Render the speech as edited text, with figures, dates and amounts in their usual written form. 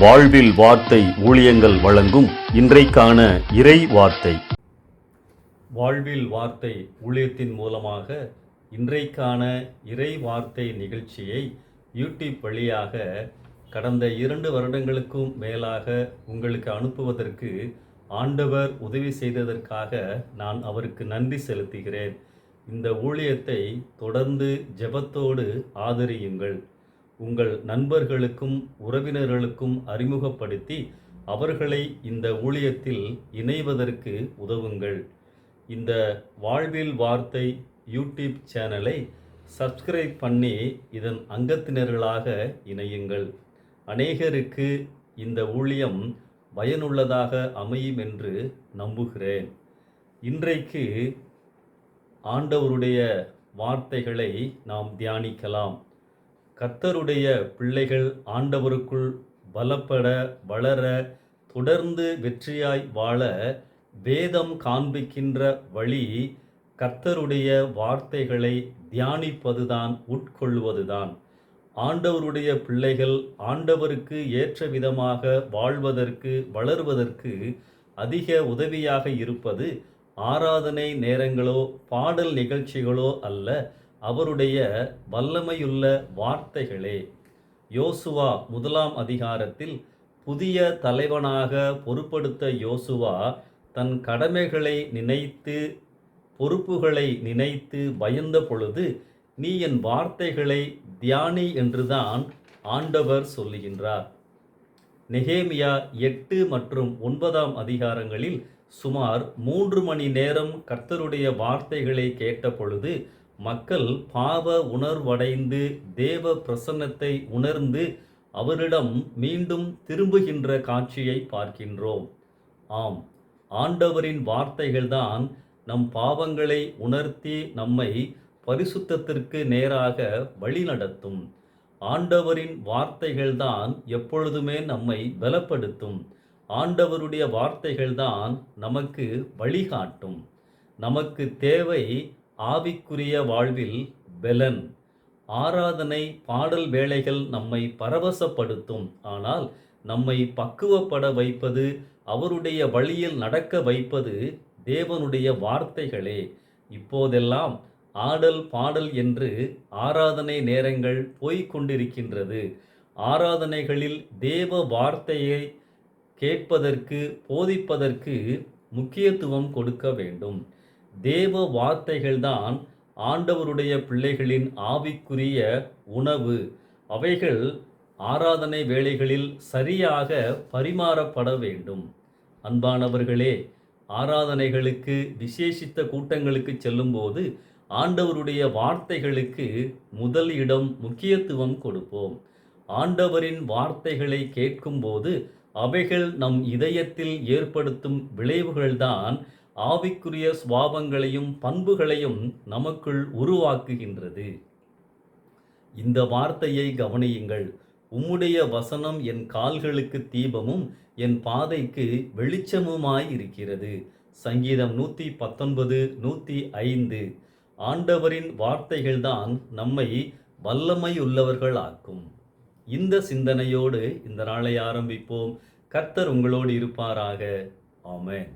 வாழ்வில் வார்த்தை ஊழியங்கள் வழங்கும் இன்றைக்கான இறை வார்த்தை. வாழ்வில் வார்த்தை ஊழியத்தின் மூலமாக இன்றைக்கான இறை வார்த்தை நிகழ்ச்சியை யூடியூப் வழியாக கடந்த 2 வருடங்களுக்கும் மேலாக உங்களுக்கு அனுப்புவதற்கு ஆண்டவர் உதவி செய்ததற்காக நான் அவருக்கு நன்றி செலுத்துகிறேன். இந்த ஊழியத்தை தொடர்ந்து ஜெபத்தோடு ஆதரியுங்கள். உங்கள் நண்பர்களுக்கும் உறவினர்களுக்கும் அறிமுகப்படுத்தி அவர்களை இந்த ஊழியத்தில் இணைவதற்கு உதவுங்கள். இந்த வாழ்வில் வார்த்தை யூடியூப் சேனலை சப்ஸ்கிரைப் பண்ணி இதன் அங்கத்தினர்களாக இணையுங்கள். அநேகருக்கு இந்த ஊழியம் பயனுள்ளதாக அமையும் என்று நம்புகிறேன். இன்றைக்கு ஆண்டவருடைய வார்த்தைகளை நாம் தியானிக்கலாம். கர்த்தருடைய பிள்ளைகள் ஆண்டவருக்குள் பலப்பட வளர தொடர்ந்து வெற்றியாய் வாழ வேதம் காண்பிக்கின்ற வழி கர்த்தருடைய வார்த்தைகளை தியானிப்பதுதான், உட்கொள்வதுதான். ஆண்டவருடைய பிள்ளைகள் ஆண்டவருக்கு ஏற்ற விதமாக வாழ்வதற்கு வளர்வதற்கு அதிக உதவியாக இருப்பது ஆராதனை நேரங்களோ பாடல் நிகழ்ச்சிகளோ அல்ல, அவருடைய வல்லமையுள்ள வார்த்தைகளே. யோசுவா 1 அதிகாரத்தில் புதிய தலைவனாக பொறுப்படுத்த யோசுவா தன் கடமைகளை நினைத்து பொறுப்புகளை நினைத்து பயந்த பொழுது, நீ என் வார்த்தைகளை தியானி என்றுதான் ஆண்டவர் சொல்லுகின்றார். நெகேமியா 8 மற்றும் 9 அதிகாரங்களில் சுமார் 3 மணி நேரம் கர்த்தருடைய வார்த்தைகளை கேட்ட பொழுது மக்கள் பாவ உணர்வடைந்து தேவ பிரசன்னத்தை உணர்ந்து அவரிடம் மீண்டும் திரும்புகின்ற காட்சியை பார்க்கின்றோம். ஆம், ஆண்டவரின் வார்த்தைகள்தான் நம் பாவங்களை உணர்த்தி நம்மை பரிசுத்தத்திற்கு நேராக வழிநடத்தும். ஆண்டவரின் வார்த்தைகள்தான் எப்பொழுதுமே நம்மை பலப்படுத்தும். ஆண்டவருடைய வார்த்தைகள்தான் நமக்கு வழிகாட்டும். நமக்கு தேவை ஆவிக்குரிய வாழ்வில் பெலன். ஆராதனை பாடல் வேளைகள் நம்மை பரவசப்படுத்தும். ஆனால் நம்மை பக்குவப்பட வைப்பது, அவருடைய வழியில் நடக்க வைப்பது தேவனுடைய வார்த்தைகளே. இப்போதெல்லாம் ஆடல் பாடல் என்று ஆராதனை நேரங்கள் போய்கொண்டிருக்கின்றது. ஆராதனைகளில் தேவ வார்த்தையை கேட்பதற்கு போதிப்பதற்கு முக்கியத்துவம் கொடுக்க வேண்டும். தேவ வார்த்தைகள்தான் ஆண்டவருடைய பிள்ளைகளின் ஆவிக்குரிய உணவு. அவைகள் ஆராதனை வேளைகளில் சரியாக பரிமாறப்பட வேண்டும். அன்பானவர்களே, ஆராதனைகளுக்கு விசேஷித்த கூட்டங்களுக்கு செல்லும்போது ஆண்டவருடைய வார்த்தைகளுக்கு முதல் இடம், முக்கியத்துவம் கொடுப்போம். ஆண்டவரின் வார்த்தைகளை கேட்கும்போது அவைகள் நம் இதயத்தில் ஏற்படுத்தும் விளைவுகள்தான் ஆவிக்குரிய சுபாவங்களையும் பண்புகளையும் நமக்குள் உருவாக்குகின்றது. இந்த வார்த்தையை கவனியுங்கள். உம்முடைய வசனம் என் கால்களுக்கு தீபமும் என் பாதைக்கு வெளிச்சமுமாய் இருக்கிறது. சங்கீதம் 119, 105. ஆண்டவரின் வார்த்தைகள்தான் நம்மை வல்லமையுள்ளவர்களாக்கும். இந்த சிந்தனையோடு இந்த நாளை ஆரம்பிப்போம். கர்த்தர் உங்களோடு இருப்பாராக. ஆமென்.